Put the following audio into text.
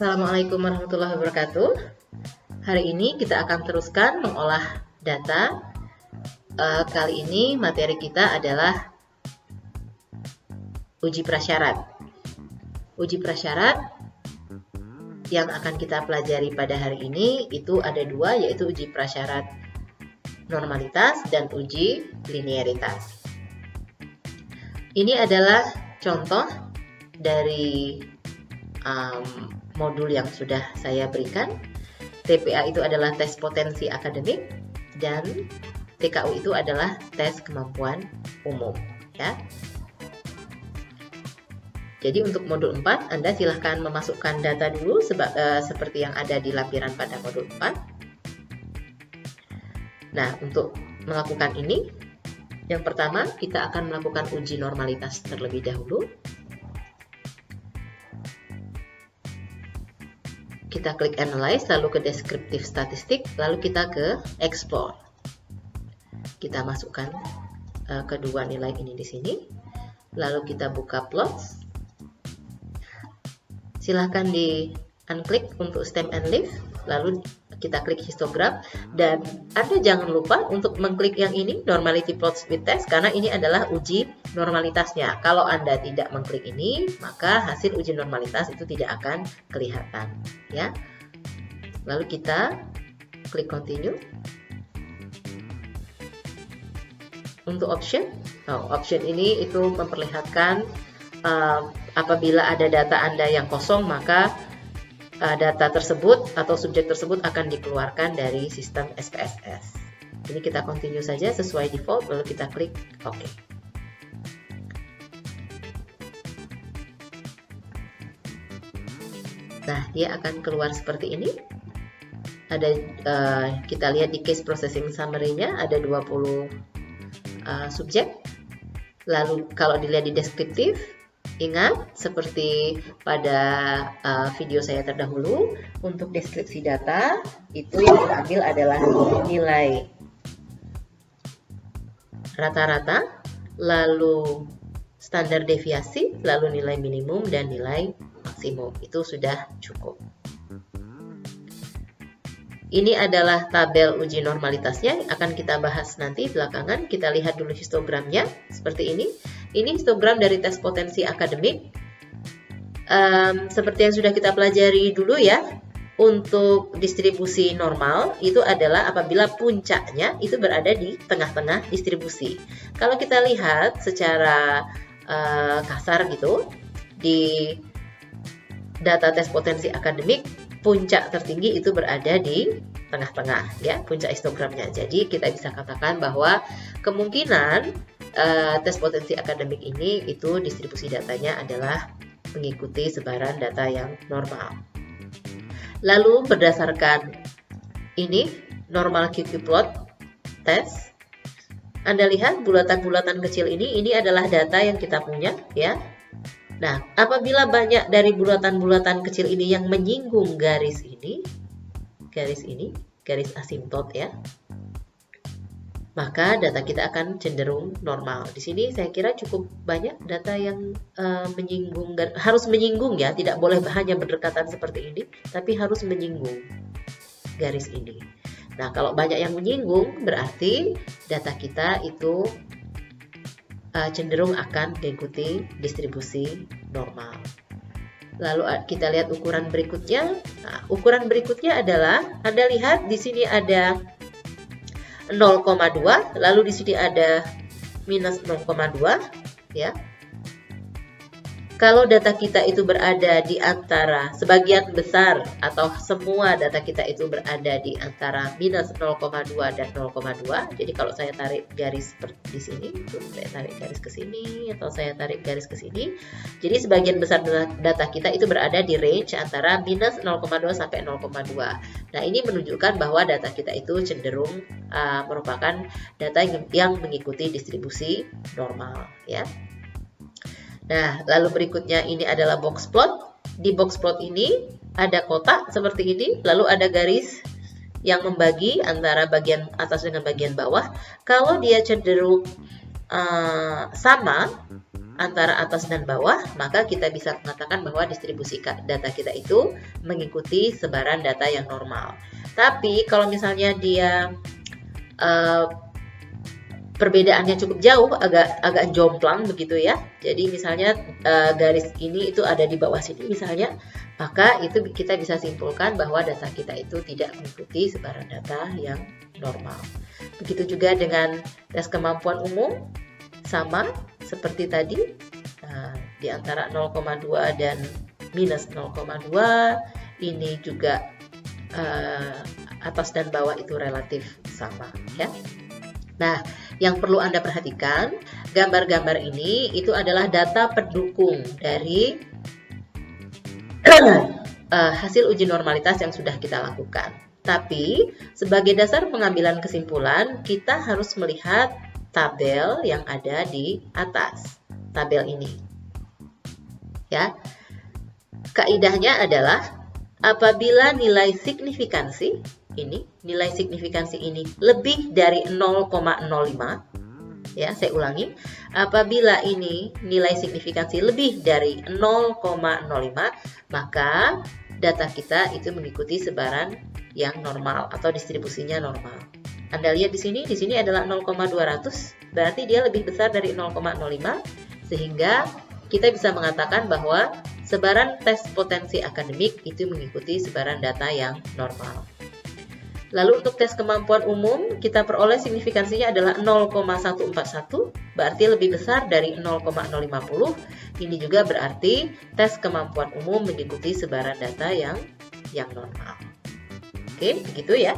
Assalamualaikum warahmatullahi wabarakatuh. Hari ini kita akan teruskan mengolah data. Kali ini materi kita adalah uji prasyarat. Uji prasyarat yang akan kita pelajari pada hari ini itu ada dua, yaitu uji prasyarat normalitas dan uji linearitas. Ini adalah contoh dari modul yang sudah saya berikan. TPA itu adalah tes potensi akademik dan TKU itu adalah tes kemampuan umum, ya. Jadi untuk modul 4 Anda silahkan memasukkan data dulu seperti yang ada di lampiran pada modul 4. Nah, untuk melakukan ini, yang pertama kita akan melakukan uji normalitas terlebih dahulu. Kita klik Analyze, lalu ke Descriptive Statistik, lalu kita ke Explore. Kita masukkan kedua nilai ini di sini, lalu kita buka Plots. Silahkan di unclick untuk Stem and Leaf, lalu kita klik histogram, dan Anda jangan lupa untuk mengklik yang ini, Normality Plots with Test, karena ini adalah uji normalitasnya. Kalau Anda tidak mengklik ini, maka hasil uji normalitas itu tidak akan kelihatan, ya. Lalu kita klik Continue. Untuk option ini itu memperlihatkan apabila ada data Anda yang kosong, maka data tersebut atau subjek tersebut akan dikeluarkan dari sistem SPSS. Ini kita continue saja sesuai default, lalu kita klik OK. Nah, dia akan keluar seperti ini. Kita lihat di case processing summary-nya ada 20 subjek. Lalu kalau dilihat di deskriptif, ingat seperti pada video saya terdahulu, untuk deskripsi data itu yang diambil adalah nilai rata-rata, lalu standar deviasi, lalu nilai minimum dan nilai maksimum. Itu sudah cukup. Ini adalah tabel uji normalitasnya, akan kita bahas nanti belakangan. Kita lihat dulu histogramnya seperti ini. Ini histogram dari tes potensi akademik. Seperti yang sudah kita pelajari dulu ya, untuk distribusi normal itu adalah apabila puncaknya itu berada di tengah-tengah distribusi. Kalau kita lihat secara kasar gitu, di data tes potensi akademik, puncak tertinggi itu berada di tengah-tengah, ya, puncak histogramnya. Jadi kita bisa katakan bahwa kemungkinan tes potensi akademik ini itu distribusi datanya adalah mengikuti sebaran data yang normal. Lalu berdasarkan ini normal QQ plot test, Anda lihat bulatan-bulatan kecil ini adalah data yang kita punya, ya. Nah, apabila banyak dari bulatan-bulatan kecil ini yang menyinggung garis ini, garis asimtot, ya, maka data kita akan cenderung normal. Di sini saya kira cukup banyak data yang menyinggung, harus menyinggung ya, tidak boleh hanya berdekatan seperti ini, tapi harus menyinggung garis ini. Nah, kalau banyak yang menyinggung, berarti data kita itu cenderung akan mengikuti distribusi normal. Lalu kita lihat ukuran berikutnya. Nah, ukuran berikutnya adalah Anda lihat di sini ada 0,2, lalu di sini ada minus 0,2, ya. Kalau data kita itu berada di antara sebagian besar atau semua data kita itu berada di antara minus 0,2 dan 0,2. Jadi kalau saya tarik garis di sini, saya tarik garis ke sini atau saya tarik garis ke sini. Jadi sebagian besar data kita itu berada di range antara minus 0,2 sampai 0,2. Nah, ini menunjukkan bahwa data kita itu cenderung merupakan data yang mengikuti distribusi normal, ya. Nah, lalu berikutnya ini adalah box plot. Di box plot ini ada kotak seperti ini, lalu ada garis yang membagi antara bagian atas dengan bagian bawah. Kalau dia cenderung sama antara atas dan bawah, maka kita bisa mengatakan bahwa distribusi data kita itu mengikuti sebaran data yang normal. Tapi kalau misalnya dia perbedaannya cukup jauh, agak jomplang begitu ya. Jadi misalnya garis ini itu ada di bawah sini misalnya, maka itu kita bisa simpulkan bahwa data kita itu tidak mengikuti sebaran data yang normal. Begitu juga dengan tes kemampuan umum, sama seperti tadi, di antara 0,2 dan minus 0,2, ini juga atas dan bawah itu relatif sama ya. Nah, yang perlu Anda perhatikan, gambar-gambar ini itu adalah data pendukung dari hasil uji normalitas yang sudah kita lakukan. Tapi, sebagai dasar pengambilan kesimpulan, kita harus melihat tabel yang ada di atas tabel ini. Ya. Kaidahnya adalah apabila nilai signifikansi ini lebih dari 0,05, ya, saya ulangi, apabila ini nilai signifikansi lebih dari 0,05, maka data kita itu mengikuti sebaran yang normal atau distribusinya normal. Anda lihat di sini adalah 0,200, berarti dia lebih besar dari 0,05, sehingga kita bisa mengatakan bahwa sebaran tes potensi akademik itu mengikuti sebaran data yang normal. Lalu untuk tes kemampuan umum, kita peroleh signifikansinya adalah 0,141, berarti lebih besar dari 0,050. Ini juga berarti tes kemampuan umum mengikuti sebaran data yang normal. Oke, begitu ya.